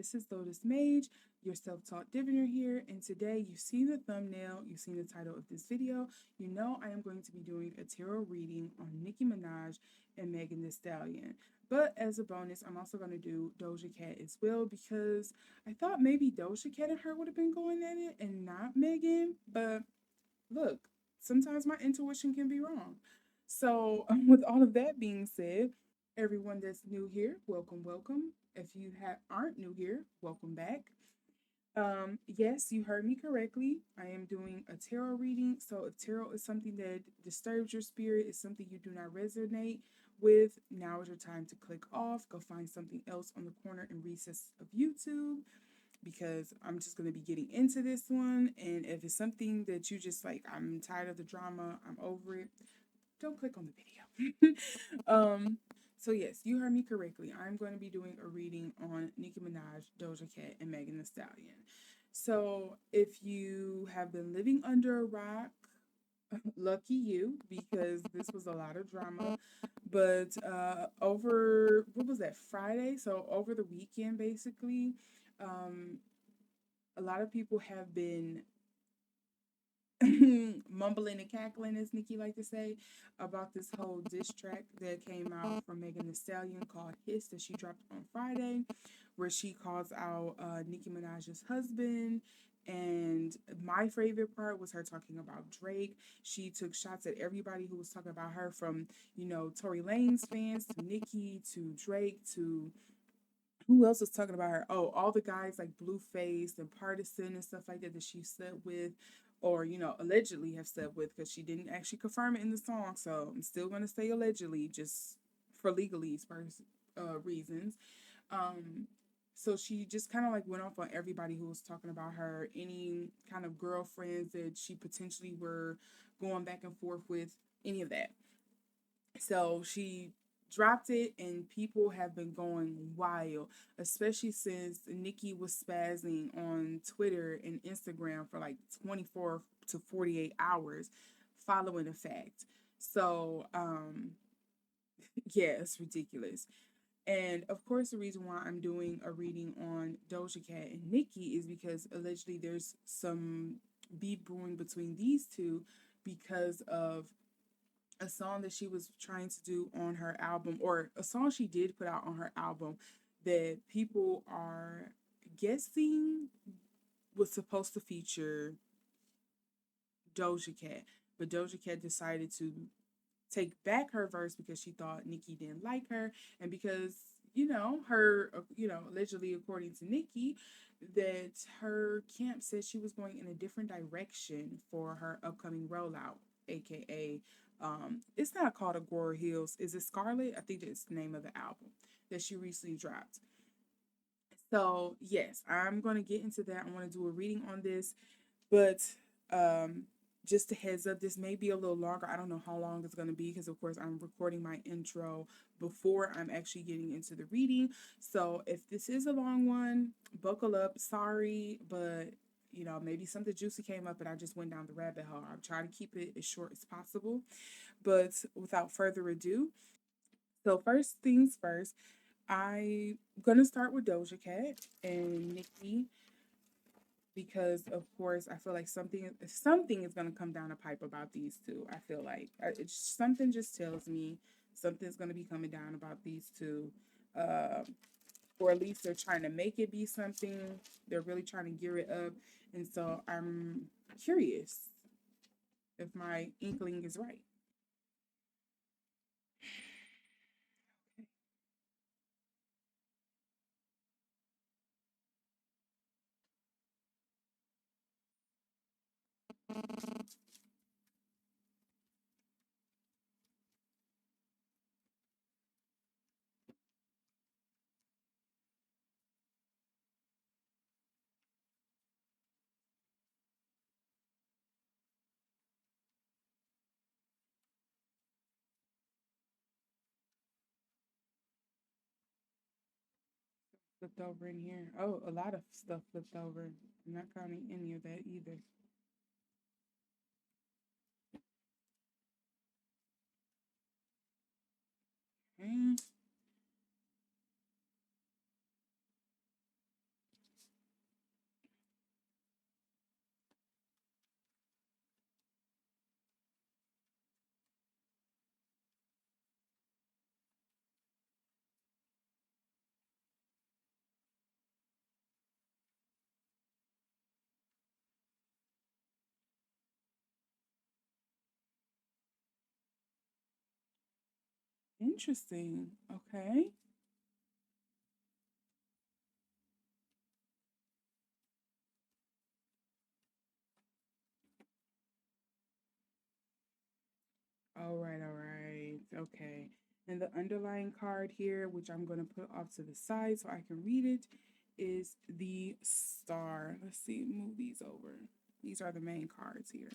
This is Lotus Mage, your self-taught diviner here, and today you've seen the thumbnail, you've seen the title of this video, you know I am going to be doing a tarot reading on Nicki Minaj and Megan Thee Stallion. But as a bonus, I'm also going to do Doja Cat as well because I thought maybe Doja Cat and her would have been going at it and not Megan, but look, sometimes my intuition can be wrong. So, with all of that being said, everyone that's new here, welcome, welcome. If you aren't new here, welcome back. Yes, you heard me correctly. I am doing a tarot reading. So, if tarot is something that disturbs your spirit, is something you do not resonate with, now is your time to click off. Go find something else on the corner and recess of YouTube because I'm just going to be getting into this one. And if it's something that you just like, I'm tired of the drama, I'm over it, don't click on the video. So yes, you heard me correctly. I'm going to be doing a reading on Nicki Minaj, Doja Cat, and Megan Thee Stallion. So if you have been living under a rock, lucky you, because this was a lot of drama. But over what was that, Friday? So over the weekend, basically, um, a lot of people have been mumbling and cackling, as Nicki like to say, about this whole diss track that came out from Megan Thee Stallion called Hiss that she dropped on Friday, where she calls out Nicki Minaj's husband. And my favorite part was her talking about Drake. She took shots at everybody who was talking about her, from, Tory Lanez fans to Nicki to Drake to who else was talking about her? Oh, all the guys like Blueface and Partisan and stuff like that she slept with, or allegedly have slept with, because she didn't actually confirm it in the song. So I'm still gonna say allegedly, just for legalese reasons. Um, so she just kind of like went off on everybody who was talking about her, any kind of girlfriends that she potentially were going back and forth with, any of that. So she dropped it, and people have been going wild, especially since Nicki was spazzing on Twitter and Instagram for like 24 to 48 hours following the fact. So, yeah, it's ridiculous. And of course, the reason why I'm doing a reading on Doja Cat and Nicki is because allegedly there's some beef brewing between these two because of a song that she was trying to do on her album, or a song she did put out on her album, that people are guessing was supposed to feature Doja Cat. But Doja Cat decided to take back her verse because she thought Nicki didn't like her, and because her, allegedly, according to Nicki, that her camp said she was going in a different direction for her upcoming rollout, aka it's not called Agora Hills. Is it Scarlet? I think that's the name of the album that she recently dropped. So yes, I'm gonna get into that. I want to do a reading on this, but um, just a heads up, this may be a little longer. I don't know how long it's gonna be because, of course, I'm recording my intro before I'm actually getting into the reading. So if this is a long one, buckle up. Sorry, but maybe something juicy came up and I just went down the rabbit hole. I'm trying to keep it as short as possible. But without further ado, so first things first, I'm gonna start with Doja Cat and Nicki because, of course, I feel like something is gonna come down the pipe about these two. I feel like something just tells me something's gonna be coming down about these two, uh, or at least they're trying to make it be something. They're really trying to gear it up, and so I'm curious if my inkling is right. Flipped over in here. Oh, a lot of stuff flipped over. I'm not counting any of that either. Okay. Interesting. Okay. All right, all right. Okay. And the underlying card here, which I'm going to put off to the side so I can read it, is the star. Let's see, move these over. These are the main cards here.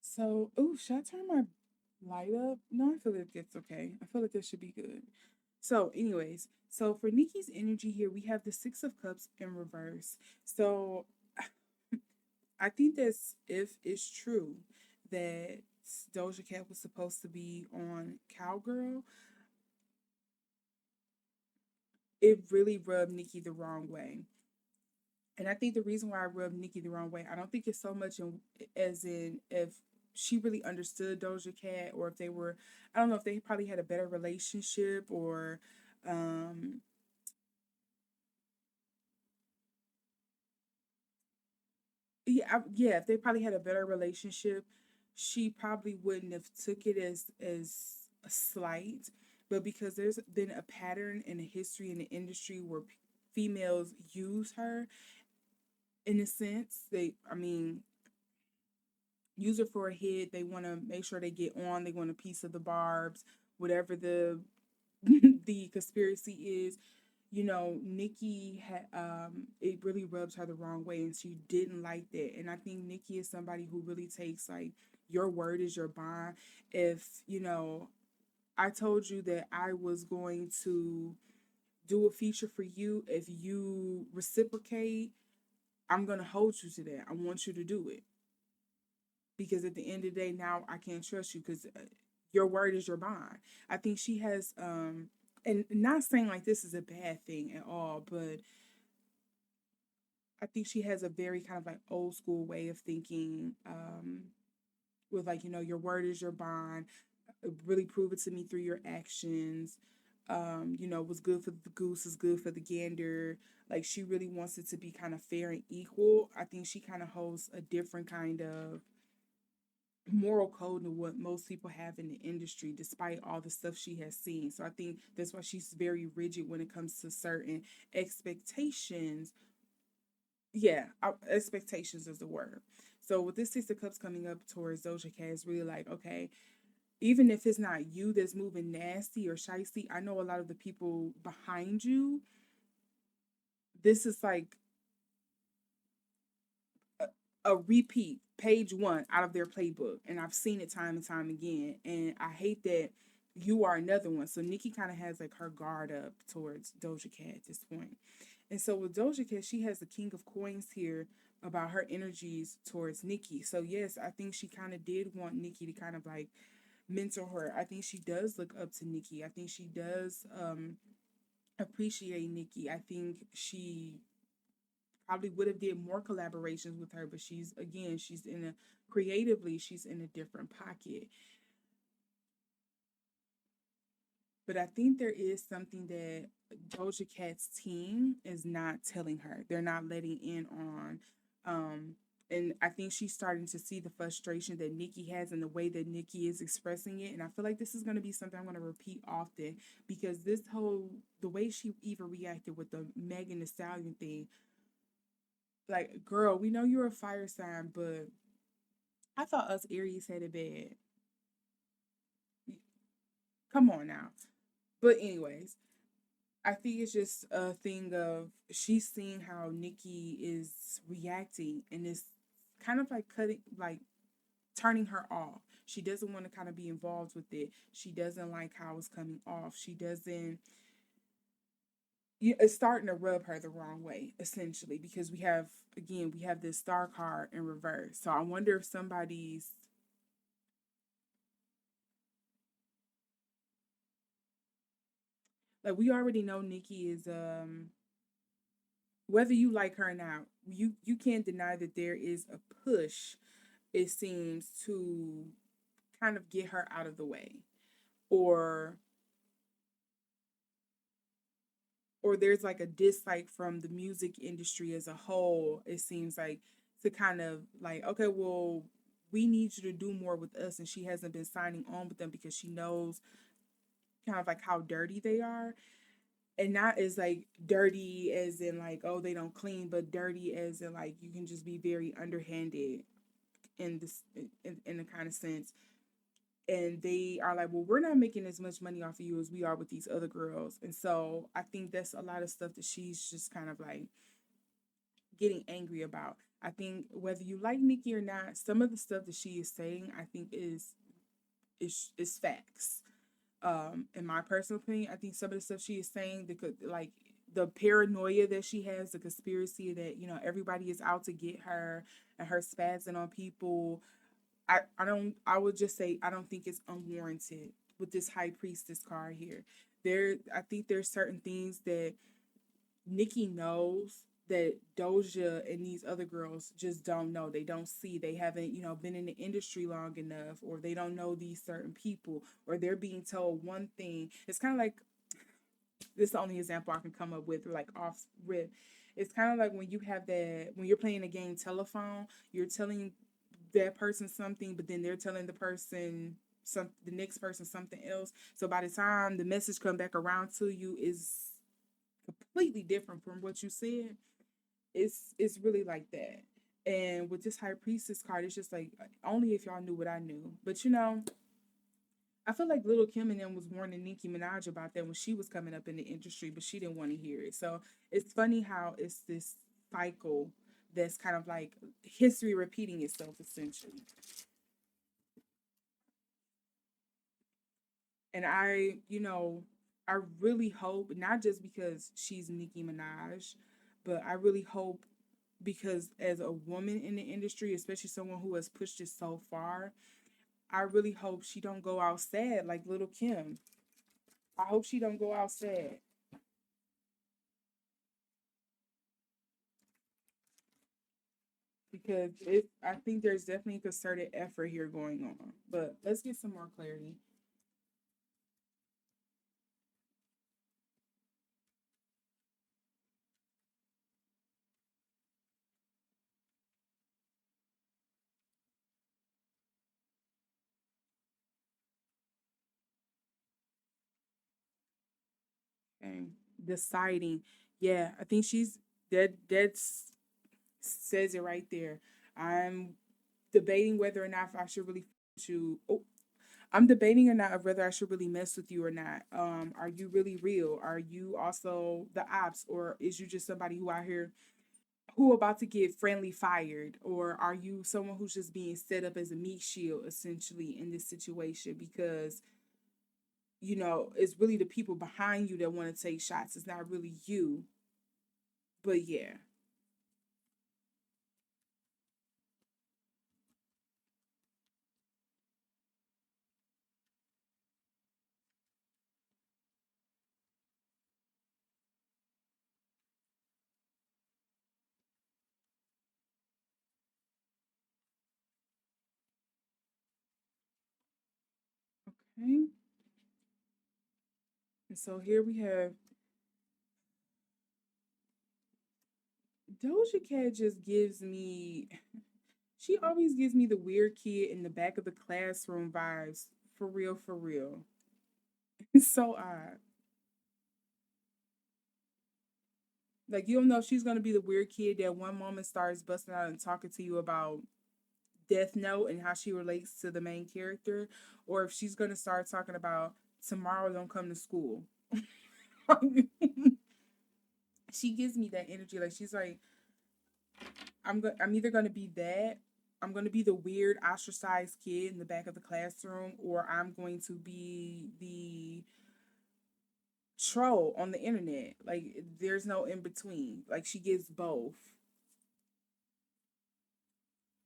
So, oh, should I turn my light up? No, I feel like it's okay. I feel like this should be good. So, anyways, so for Nikki's energy here, we have the Six of Cups in reverse. So, I think that's if it's true that Doja Cat was supposed to be on Cowgirl, it really rubbed Nikki the wrong way. And I think the reason why I rubbed Nikki the wrong way, I don't think it's so much in, as in if she really understood Doja Cat or if they were, I don't know if they probably had a better relationship or, um, yeah, if they probably had a better relationship, she probably wouldn't have took it as a slight. But because there's been a pattern in the history in the industry where females use her in a sense, I mean, use her for a hit. They want to make sure they get on. They want a piece of the barbs, whatever the the conspiracy is. You know, Nikki had it really rubs her the wrong way, and she didn't like that. And I think Nikki is somebody who really takes like your word is your bond. If you know, I told you that I was going to do a feature for you. If you reciprocate, I'm gonna hold you to that. I want you to do it because at the end of the day, now I can't trust you because your word is your bond. I think she has, and not saying like this is a bad thing at all, but I think she has a very kind of like old school way of thinking, with like, you know, your word is your bond. Really prove it to me through your actions. You know, what's good for the goose is good for the gander. Like she really wants it to be kind of fair and equal. I think she kind of holds a different kind of moral code than what most people have in the industry, despite all the stuff she has seen. So I think that's why she's very rigid when it comes to certain expectations. Yeah, expectations is the word. So with this Six of Cups coming up towards Doja Cat, it's really like, okay, even if it's not you that's moving nasty or shisty, I know a lot of the people behind you, this is like a repeat, page one out of their playbook. And I've seen it time and time again. And I hate that you are another one. So Nikki kind of has like her guard up towards Doja Cat at this point. And so with Doja Cat, she has the King of Coins here about her energies towards Nikki. So yes, I think she kind of did want Nikki to kind of like mentor her. I think she does look up to Nikki. I think she does appreciate Nikki. I think she probably would have did more collaborations with her, but she's again, she's in a creatively, she's in a different pocket. But I think there is something that Doja Cat's team is not telling her. They're not letting in on. Um, and I think she's starting to see the frustration that Nikki has and the way that Nikki is expressing it. And I feel like this is going to be something I'm going to repeat often because this whole, the way she even reacted with the Megan Thee Stallion thing, like, girl, we know you're a fire sign, but I thought us Aries had it bad. Come on now. But anyways, I think it's just a thing of she's seeing how Nikki is reacting and it's kind of like cutting like turning her off. She doesn't want to kind of be involved with it. She doesn't like how it's coming off. She doesn't it's starting to rub her the wrong way, essentially, because we have again, we have this star card in reverse. So I wonder if somebody's like we already know Nikki is whether you like her or not, you can't deny that there is a push, it seems, to kind of get her out of the way. Or or there's like a dislike from the music industry as a whole, it seems like, to kind of like, okay, well, we need you to do more with us, and she hasn't been signing on with them because she knows kind of like how dirty they are, and not as like dirty as in like, oh, they don't clean, but dirty as in like you can just be very underhanded in this in a kind of sense. And they are like, well, we're not making as much money off of you as we are with these other girls. And so I think that's a lot of stuff that she's just kind of like getting angry about. I think whether you like Nicki or not, some of the stuff that she is saying, I think is facts. In my personal opinion, I think some of the stuff she is saying, like the paranoia that she has, the conspiracy that everybody is out to get her, and her spazzing on people. I would just say I don't think it's unwarranted with this high priestess card here. I think there's certain things that Nicki knows that Doja and these other girls just don't know. They don't see. They haven't, been in the industry long enough, or they don't know these certain people, or they're being told one thing. It's kind of like, this is the only example I can come up with, like off rip. It's kind of like when you have that, when you're playing a game telephone, you're telling that person something, but then they're telling the next person something else. So by the time the message come back around to you is completely different from what you said. It's really like that. And with this high priestess card, it's just like only if y'all knew what I knew. But I feel like Little Kim and them was warning Nicki Minaj about that when she was coming up in the industry, but she didn't want to hear it. So it's funny how it's this cycle that's kind of like history repeating itself essentially. And I really hope, not just because she's Nicki Minaj, but I really hope because as a woman in the industry, especially someone who has pushed it so far, I really hope she don't go out sad like Little Kim. I hope she don't go out sad because I think there's definitely a concerted effort here going on. But let's get some more clarity. Okay. Deciding. Yeah, I think she's that's says it right there. I'm debating whether or not if I should really you. Oh, I'm debating or not of whether I should really mess with you or not. Are you really real? Are you also the ops, or is you just somebody who out here who about to get friendly fired, or are you someone who's just being set up as a meat shield essentially in this situation because it's really the people behind you that want to take shots. It's not really you. But yeah. Okay. And so here we have Doja Cat just gives me she always gives me the weird kid in the back of the classroom vibes. For real, for real. It's so odd. Like you don't know if she's gonna be the weird kid that one moment starts busting out and talking to you about Death Note and how she relates to the main character, or if she's gonna start talking about tomorrow don't come to school. She gives me that energy. Like she's like, I'm either gonna be that, I'm gonna be the weird ostracized kid in the back of the classroom, or I'm going to be the troll on the internet. Like there's no in between. Like she gives both.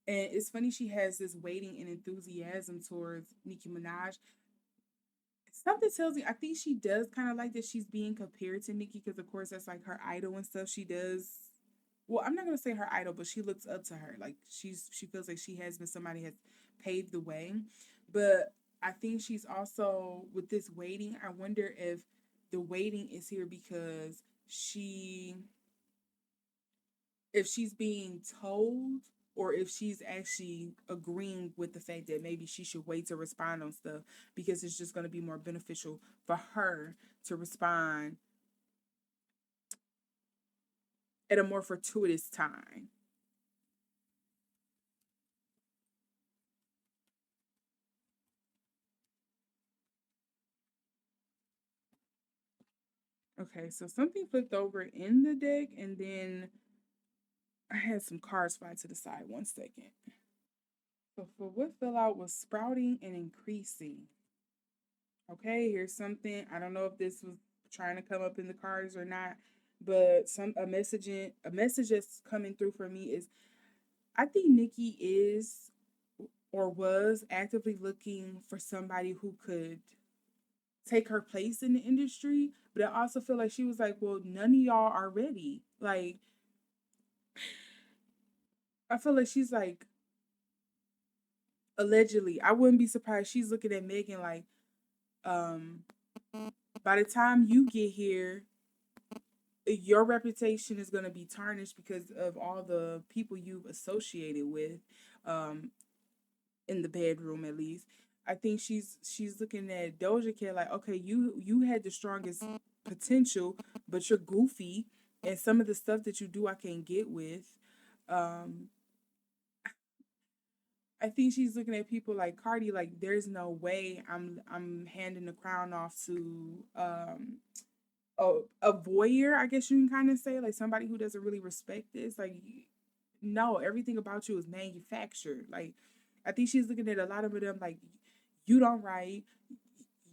And it's funny she has this waiting and enthusiasm towards Nicki Minaj. Something tells me I think she does kind of like that she's being compared to Nicki because of course that's like her idol and stuff. She does well, I'm not gonna say her idol, but she looks up to her. Like she feels like she has been somebody has paved the way. But I think she's also with this waiting. I wonder if the waiting is here because she if she's being told. or if she's actually agreeing with the fact that maybe she should wait to respond on stuff because it's just going to be more beneficial for her to respond at a more fortuitous time. Okay, so something flipped over in the deck, and then I had some cards fly to the side. 1 second. So for what fell out was sprouting and increasing. Okay, here's something. I don't know if this was trying to come up in the cards or not, but a message that's coming through for me is I think Nicki is or was actively looking for somebody who could take her place in the industry, but I also feel like she was like, well, none of y'all are ready. Like, I feel like she's like, allegedly, I wouldn't be surprised she's looking at Megan like, um, by the time you get here, your reputation is going to be tarnished because of all the people you've associated with, um, in the bedroom at least. I think she's looking at Doja Cat like, okay, you had the strongest potential, but you're goofy, and some of the stuff that you do I can't get with. Um, I think she's looking at people like Cardi like, there's no way I'm handing the crown off to a voyeur, I guess you can kind of say, like somebody who doesn't really respect this. Like, no, everything about you is manufactured. Like, I think she's looking at a lot of them like, you don't write,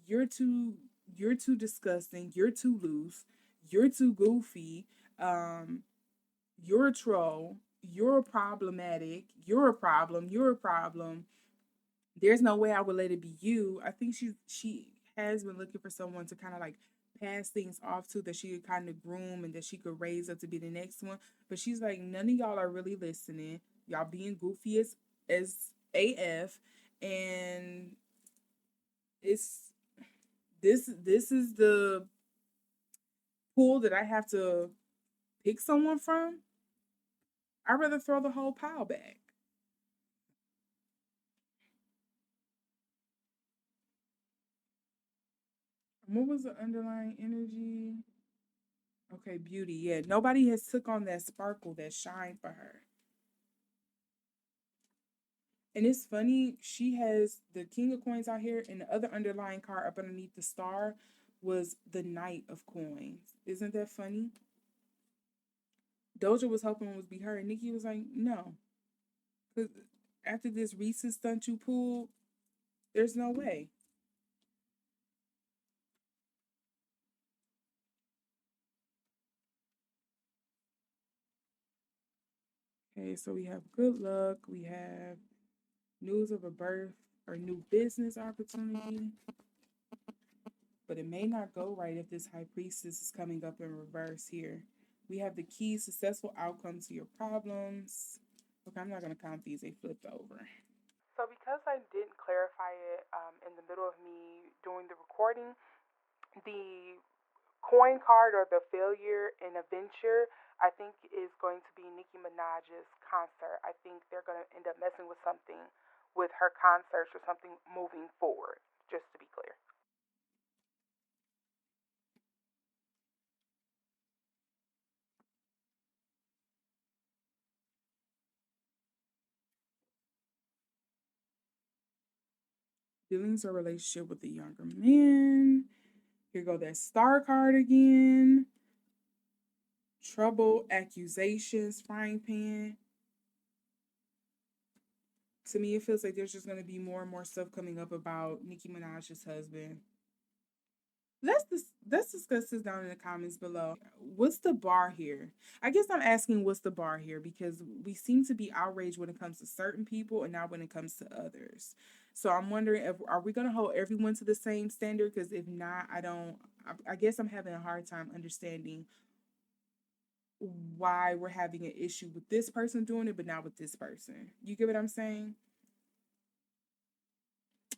you're too you're too disgusting, you're too loose, you're too goofy, um, you're a troll, you're problematic, you're a problem, you're a problem. There's no way I would let it be you. I think she has been looking for someone to kind of like pass things off to, that she could kind of groom and that she could raise up to be the next one. But she's like, none of y'all are really listening. Y'all being goofy as AF, and it's this is the pool that I have to pick someone from. I'd rather throw the whole pile back. What was the underlying energy? Okay, beauty. Yeah, nobody has took on that sparkle, that shine for her. And it's funny, she has the King of Coins out here, and the other underlying card up underneath the star was the Knight of Coins. Isn't that funny? Doja was hoping it would be her, and Nicki was like, no. Because after this Reese's stunt you pulled, there's no way. Okay, so we have good luck. We have news of a birth or new business opportunity. But it may not go right if this high priestess is coming up in reverse here. We have the key successful outcome to your problems. Okay, I'm not going to count these, they flipped over. So, because I didn't clarify it in the middle of me doing the recording, the coin card or the failure and adventure, I think is going to be Nicki Minaj's concert. I think they're going to end up messing with something with her concerts or something moving forward, just to be clear. Feelings or relationship with a younger man. Here go that star card again. Trouble, accusations, frying pan. To me, it feels like there's just going to be more and more stuff coming up about Nicki Minaj's husband. Let's discuss this down in the comments below. What's the bar here? I guess I'm asking what's the bar here because we seem to be outraged when it comes to certain people and not when it comes to others. So I'm wondering if are we going to hold everyone to the same standard? Because if not, I don't. I guess I'm having a hard time understanding why we're having an issue with this person doing it, but not with this person. You get what I'm saying?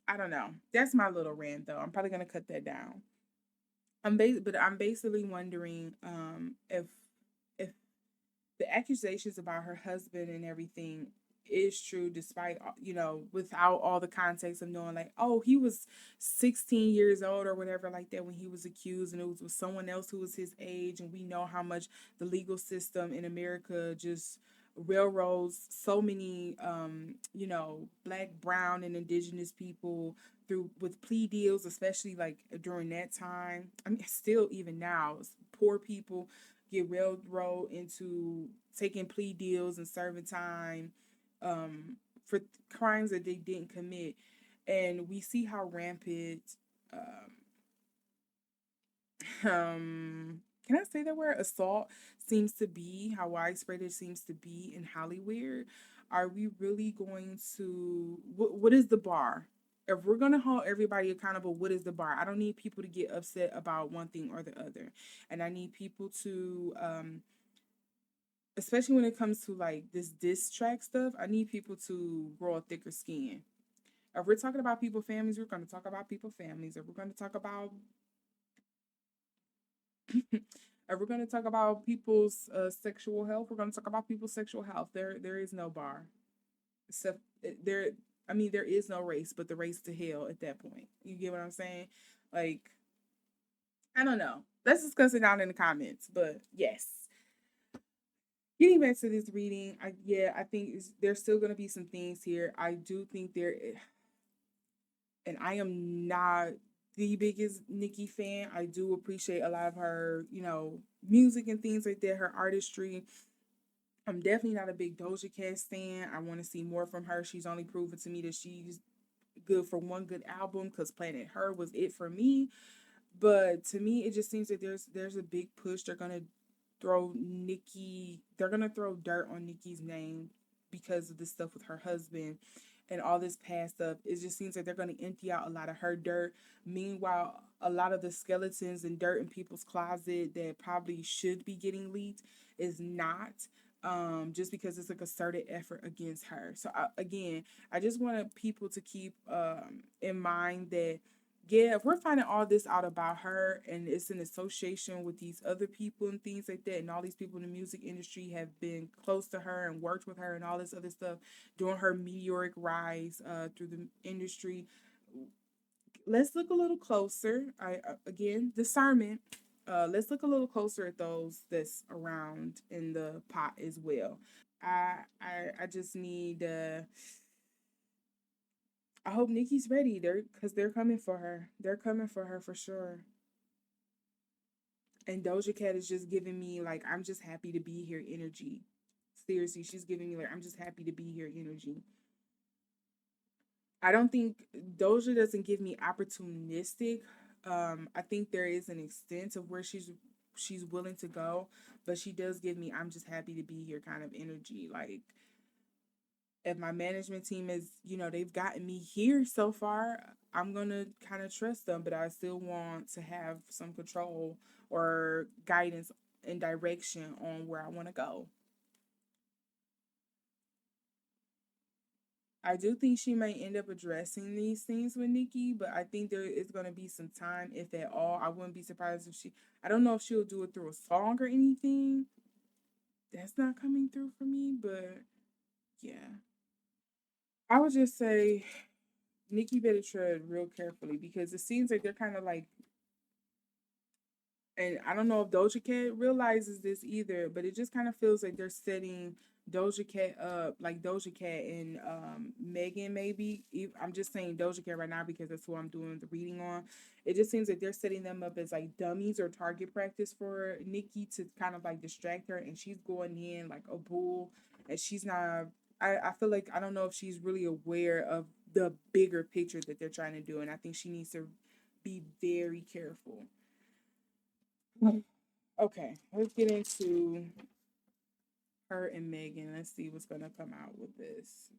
I don't know. That's my little rant, though. I'm probably gonna cut that down. But I'm basically wondering if the accusations about her husband and everything. is true, despite without all the context of knowing like, oh, he was 16 years old or whatever like that when he was accused, and it was with someone else who was his age, and we know how much the legal system in America just railroads so many black, brown, and indigenous people through with plea deals, especially like during that time. I mean, still even now, poor people get railroad into taking plea deals and serving time for crimes that they didn't commit. And we see how rampant can I say that word, assault seems to be, how widespread it seems to be in Hollywood. Are we really going to what is the bar? If we're going to hold everybody accountable, what is the bar? I don't need people to get upset about one thing or the other, and I need people to especially when it comes to like this diss track stuff, I need people to grow a thicker skin. If we're talking about people families, we're going to talk about people families. If we're going to talk about if we're going to talk about people's sexual health, we're going to talk about people's sexual health. There is no bar. Except there, I mean, there is no race, but the race to hell at that point. You get what I'm saying? Like, I don't know. Let's discuss it down in the comments. But yes, getting back to this reading, I think there's still going to be some things here. I do think and I am not the biggest Nicki fan. I do appreciate a lot of her, music and things like that, her artistry. I'm definitely not a big Doja Cat fan. I want to see more from her. She's only proven to me that she's good for one good album because Planet Her was it for me. But to me, it just seems that there's a big push. They're gonna throw dirt on Nicki's name because of the stuff with her husband and all this past stuff. It just seems like they're gonna empty out a lot of her dirt. Meanwhile, a lot of the skeletons and dirt in people's closet that probably should be getting leaked is not. Just because it's a concerted effort against her. So again, I just wanted people to keep in mind that yeah, if we're finding all this out about her and it's in association with these other people and things like that, and all these people in the music industry have been close to her and worked with her and all this other stuff during her meteoric rise through the industry, let's look a little closer. Again, discernment. Let's look a little closer at those that's around in the pot as well. I just need I hope Nikki's ready. They're coming for her. They're coming for her for sure. And Doja Cat is just giving me like I'm just happy to be here energy. Seriously, she's giving me like I'm just happy to be here energy. I don't think Doja doesn't give me opportunistic. I think there is an extent of where she's willing to go, but she does give me I'm just happy to be here kind of energy. Like if my management team is, they've gotten me here so far, I'm going to kind of trust them, but I still want to have some control or guidance and direction on where I want to go. I do think she may end up addressing these things with Nikki, but I think there is going to be some time, if at all. I wouldn't be surprised if I don't know if she'll do it through a song or anything. That's not coming through for me, but yeah. I would just say Nikki better tread real carefully because it seems like they're kind of like, and I don't know if Doja Cat realizes this either, but it just kind of feels like they're setting Doja Cat up, like Doja Cat and Megan, maybe. I'm just saying Doja Cat right now because that's who I'm doing the reading on. It just seems like they're setting them up as like dummies or target practice for Nikki to kind of like distract her, and she's going in like a bull, and she's not. I feel like I don't know if she's really aware of the bigger picture that they're trying to do, and I think she needs to be very careful. Okay, let's get into her and Megan. Let's see what's gonna come out with this.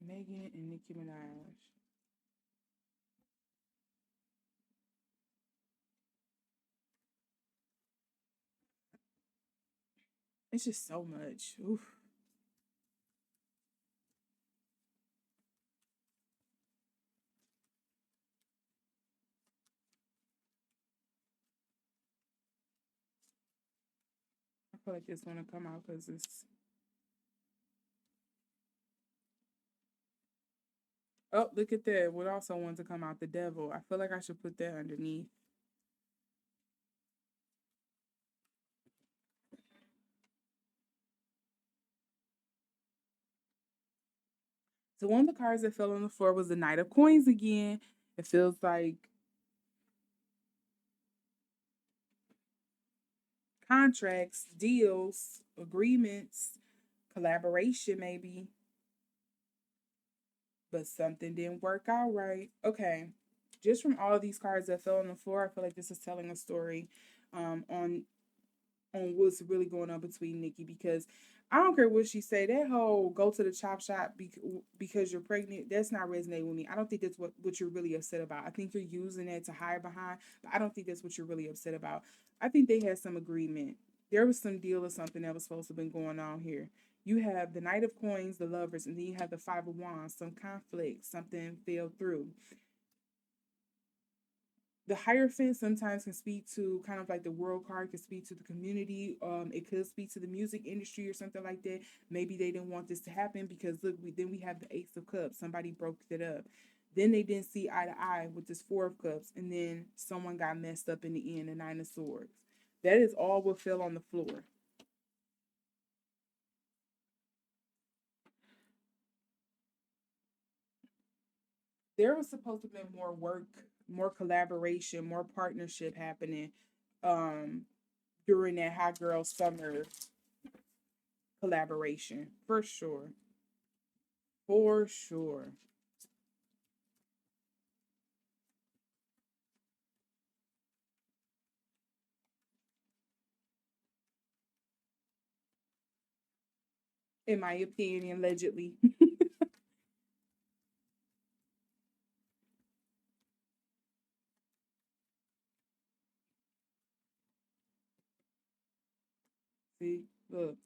Megan and Nicki Minaj. It's just so much. Oof. I feel like it's gonna come out because it's. Oh, look at that! What also wants to come out? The devil. I feel like I should put that underneath. So one of the cards that fell on the floor was the Knight of Coins again. It feels like contracts, deals, agreements, collaboration, maybe, but something didn't work out right. Okay, just from all of these cards that fell on the floor, I feel like this is telling a story on what's really going on between Nicki because I don't care what she say. That whole go to the chop shop because you're pregnant, that's not resonating with me. I don't think that's what you're really upset about. I think you're using that to hide behind, but I don't think that's what you're really upset about. I think they had some agreement. There was some deal or something that was supposed to have been going on here. You have the Knight of Coins, the lovers, and then you have the Five of Wands, some conflict, something fell through. The Hierophant sometimes can speak to kind of like the world card, can speak to the community. It could speak to the music industry or something like that. Maybe they didn't want this to happen because look, then we have the Ace of Cups. Somebody broke it up. Then they didn't see eye to eye with this Four of Cups, and then someone got messed up in the end. The Nine of Swords. That is all what fell on the floor. There was supposed to be more work, more collaboration, more partnership happening um during that Hot Girl Summer collaboration for sure. For sure. In my opinion, allegedly. See, look,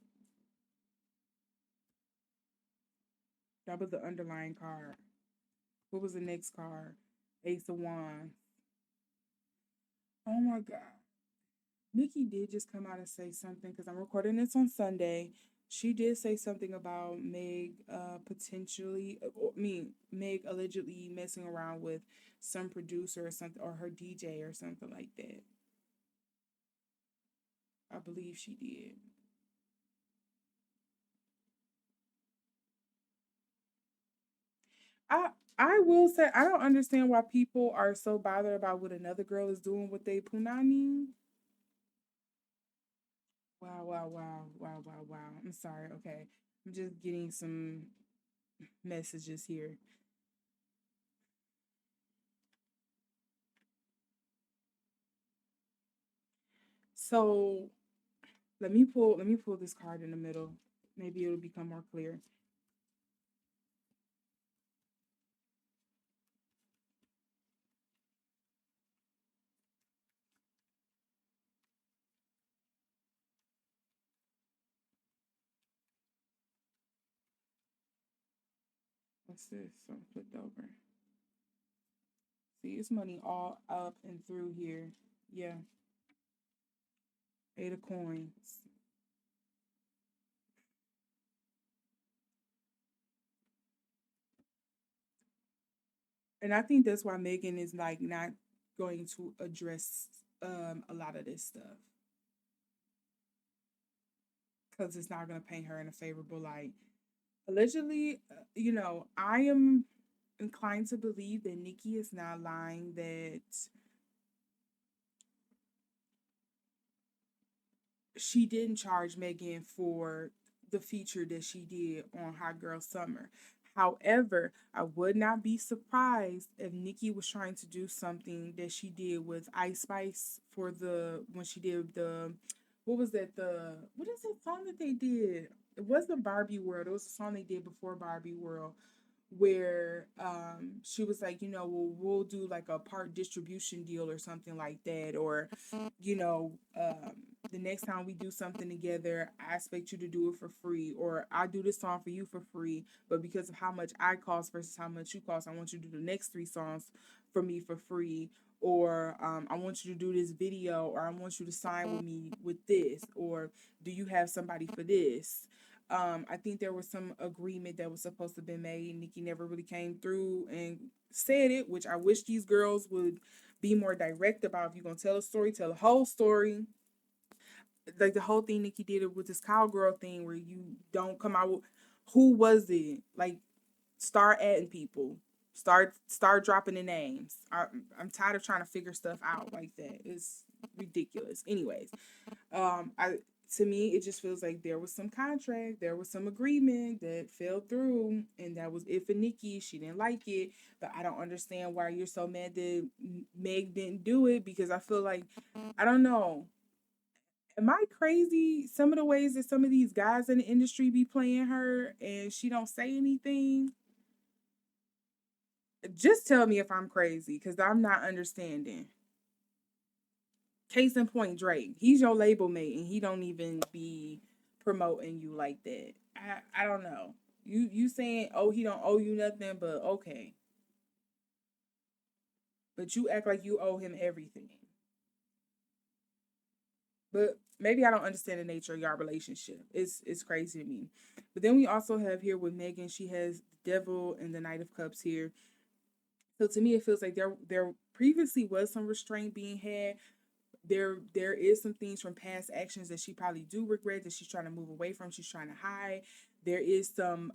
that was the underlying card. What was the next card? Ace of Wands. Oh my God. Nikki did just come out and say something because I'm recording this on Sunday. She did say something about Meg potentially, Meg allegedly messing around with some producer or something, or her DJ or something like that. I believe she did. I I will say I don't understand why people are so bothered about what another girl is doing with they punani. Wow, wow, wow, wow, wow, wow. I'm sorry. Okay. I'm just getting some messages here. So let me pull this card in the middle. Maybe it'll become more clear. What's this? So flipped over. See, it's money all up and through here. Yeah. Eight of coins. And I think that's why Megan is like not going to address a lot of this stuff because it's not going to paint her in a favorable light. Allegedly, I am inclined to believe that Nikki is not lying, that she didn't charge Megan for the feature that she did on Hot Girl Summer. However, I would not be surprised if Nikki was trying to do something that she did with Ice Spice for the when she did the what was that what is that song that they did? It wasn't Barbie World. It was a song they did before Barbie World where she was like, we'll do like a part distribution deal or something like that, or you know, the next time we do something together, I expect you to do it for free, or I do this song for you for free, but because of how much I cost versus how much you cost, I want you to do the next three songs for me for free. or I want you to do this video, or I want you to sign with me with this, or do you have somebody for this? I think there was some agreement that was supposed to be made. Nicki never really came through and said it, which I wish these girls would be more direct about. If you're gonna tell a story, tell a whole story. Like the whole thing Nicki did it with this cowgirl thing where you don't come out with who was it? Like start adding people. Start dropping the names. I'm tired of trying to figure stuff out like that. It's ridiculous. Anyways, I to me it just feels like there was some contract, there was some agreement that fell through, and that was it for Nicki. She didn't like it, but I don't understand why you're so mad that Meg didn't do it, because I feel like I don't know. Am I crazy? Some of the ways that some of these guys in the industry be playing her and she don't say anything. Just tell me if I'm crazy, because I'm not understanding. Case in point, Drake. He's your label mate and he don't even be promoting you like that. I don't know. You saying, oh, he don't owe you nothing, but okay. But you act like you owe him everything. But maybe I don't understand the nature of your relationship. It's crazy to me. But then we also have here with Megan, she has the Devil and the Knight of Cups here. So to me, it feels like there previously was some restraint being had. There is some things from past actions that she probably do regret, that she's trying to move away from. She's trying to hide. There is some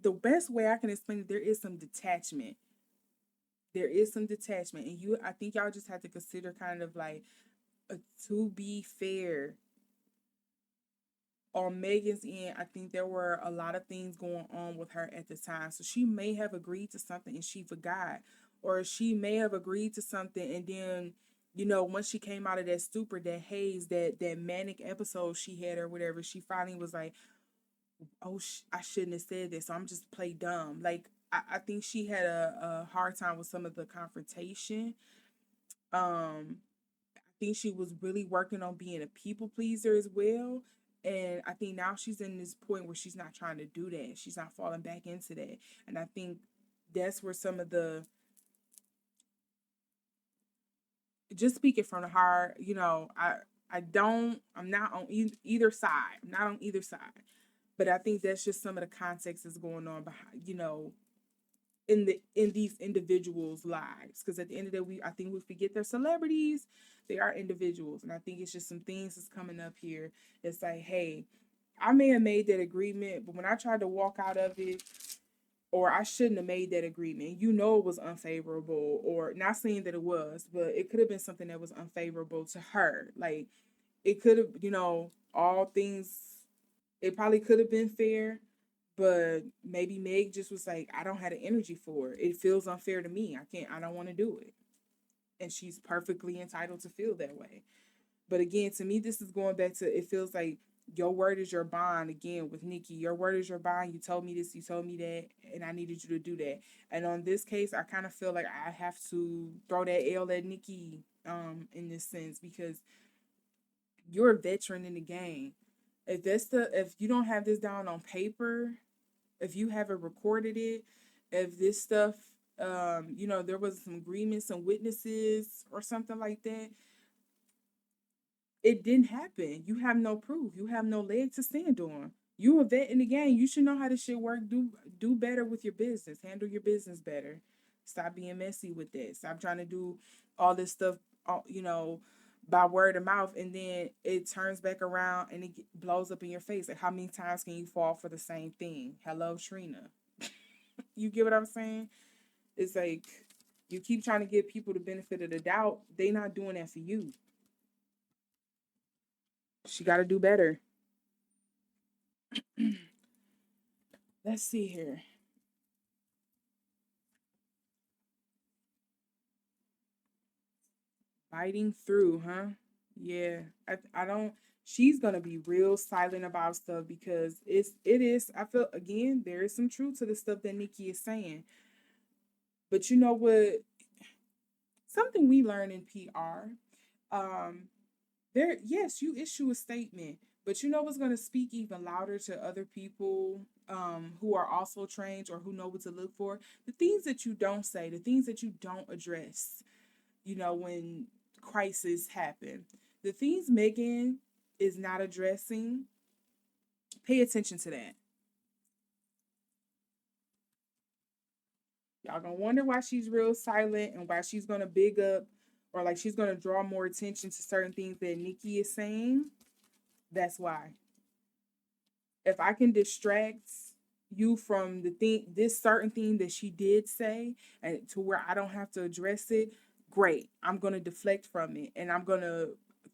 the best way I can explain it, there is some detachment. There is some detachment, and I think y'all just have to consider kind of like to be fair on Megan's end, I think there were a lot of things going on with her at the time. So she may have agreed to something and she forgot. Or she may have agreed to something and then, once she came out of that stupor, that haze, that manic episode she had or whatever, she finally was like, oh, I shouldn't have said this. So I'm just play dumb. Like, I think she had a hard time with some of the confrontation. Um, think she was really working on being a people pleaser as well. And I think now she's in this point where she's not trying to do that. She's not falling back into that. And I think that's where some of the, just speaking from the heart, I'm not on either side. I'm not on either side. But I think that's just some of the context that's going on behind, in these individuals' lives. Because at the end of the day, I think we forget they're celebrities. They are individuals, and I think it's just some things that's coming up here. It's like, hey, I may have made that agreement, but when I tried to walk out of it, or I shouldn't have made that agreement. It was unfavorable, or not saying that it was, but it could have been something that was unfavorable to her. Like it could have, all things. It probably could have been fair, but maybe Meg just was like, I don't have the energy for it. It feels unfair to me. I don't want to do it. And she's perfectly entitled to feel that way. But again, to me, this is going back to, it feels like your word is your bond again with Nicki. Your word is your bond. You told me this, you told me that, and I needed you to do that. And on this case, I kind of feel like I have to throw that L at Nicki in this sense, because you're a veteran in the game. If you don't have this down on paper, if you haven't recorded it, if this stuff, there was some agreements, some witnesses or something like that, it didn't happen. You have no proof. You have no leg to stand on. You a vet in the game. You should know how this shit work. Do better with your business. Handle your business better. Stop being messy with that. Stop trying to do all this stuff, by word of mouth, and then it turns back around and it blows up in your face. Like, how many times can you fall for the same thing? Hello, Trina. You get what I'm saying? It's like you keep trying to give people the benefit of the doubt. They not doing that for you. She got to do better. Let's see here. Fighting through, huh? Yeah. I don't she's gonna be real silent about stuff, because it is, I feel, again, there is some truth to the stuff that Nicki is saying. But you know what? Something we learn in PR, um, there, yes, you issue a statement, but you know what's gonna speak even louder to other people who are also trained or who know what to look for? The things that you don't say, the things that you don't address. when crisis happen. The things Megan is not addressing, pay attention to that. Y'all gonna wonder why she's real silent and why she's gonna big up or like she's gonna draw more attention to certain things that Nicki is saying. That's why. If I can distract you from this certain thing that she did say, and to where I don't have to address it, great. I'm gonna deflect from it, and I'm gonna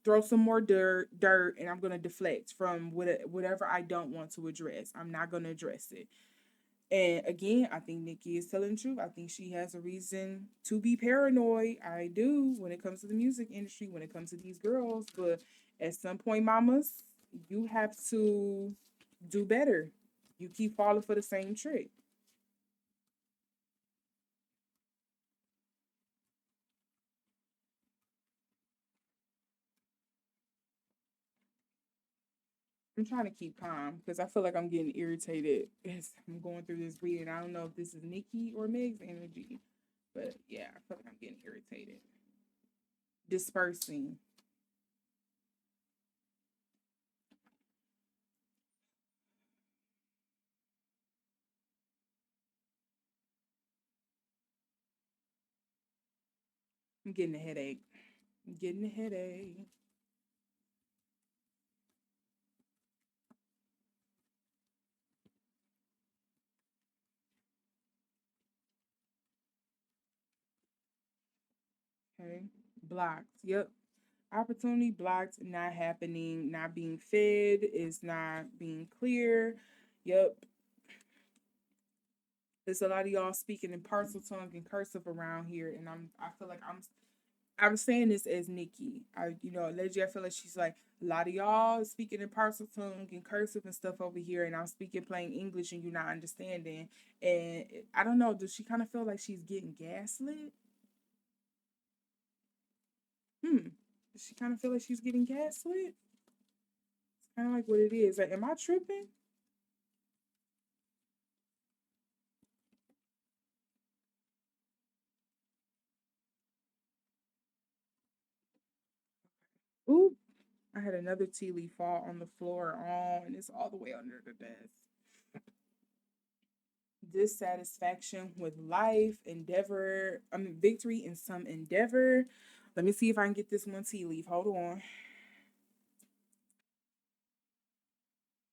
throw some more dirt, and I'm gonna deflect from whatever I don't want to address. I'm not gonna address it. And again, I think Nicki is telling the truth. I think she has a reason to be paranoid. I do, when it comes to the music industry, when it comes to these girls. But at some point, mamas, you have to do better. You keep falling for the same trick. I'm trying to keep calm because I feel like I'm getting irritated as I'm going through this reading. I don't know if this is Nicki or Meg's energy, but yeah, I feel like I'm getting irritated. Dispersing. I'm getting a headache. I'm getting a headache. Okay. Blocked. Yep. Opportunity blocked, not happening, not being fed, is not being clear. Yep. There's a lot of y'all speaking in parcel tongue and cursive around here, and I feel like I'm saying this as Nicki. Allegedly I feel like she's like a lot of y'all speaking in parcel tongue and cursive and stuff over here, and I'm speaking plain English and you're not understanding. And I don't know, does she kind of feel like she's getting gaslit? Hmm. Does she kind of feel like she's getting gaslit? It's kind of like what it is. Like, am I tripping? Ooh, I had another tea leaf fall on the floor, and it's all the way under the desk. Dissatisfaction with life, victory in some endeavor. Let me see if I can get this one tea leaf. Hold on.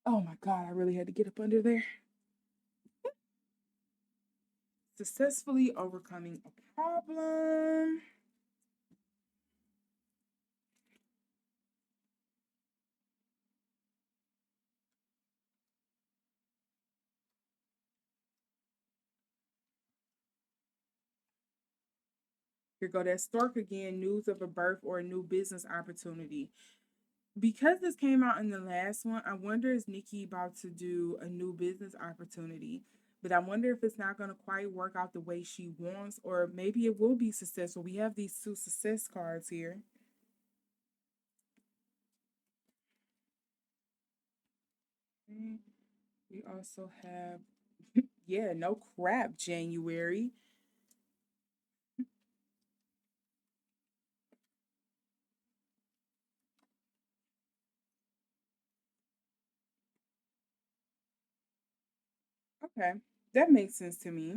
Oh my God, I really had to get up under there. Successfully overcoming a problem. Here go that stork again. News of a birth or a new business opportunity. Because this came out in the last one, I wonder is Nicki about to do a new business opportunity? But I wonder if it's not going to quite work out the way she wants, or maybe it will be successful. We have these two success cards here. Okay. We also have, yeah, no crap, January. Okay, that makes sense to me.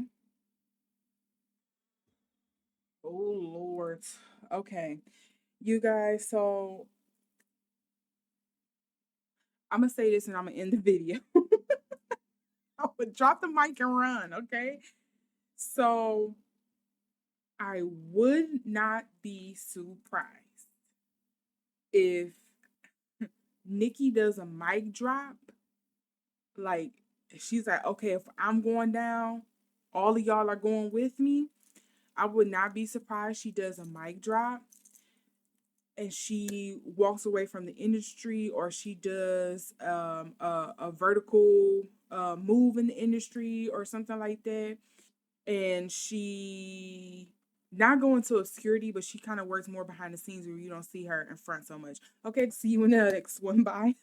Oh, Lord. Okay, you guys, so I'm going to say this and I'm going to end the video. I'm going to drop the mic and run, okay? So I would not be surprised if Nicki does a mic drop. Like, she's like, okay, if I'm going down, all of y'all are going with me. I would not be surprised she does a mic drop and she walks away from the industry, or she does a vertical move in the industry or something like that. And she not going to obscurity, but she kind of works more behind the scenes where you don't see her in front so much. Okay, see you in the next one. Bye.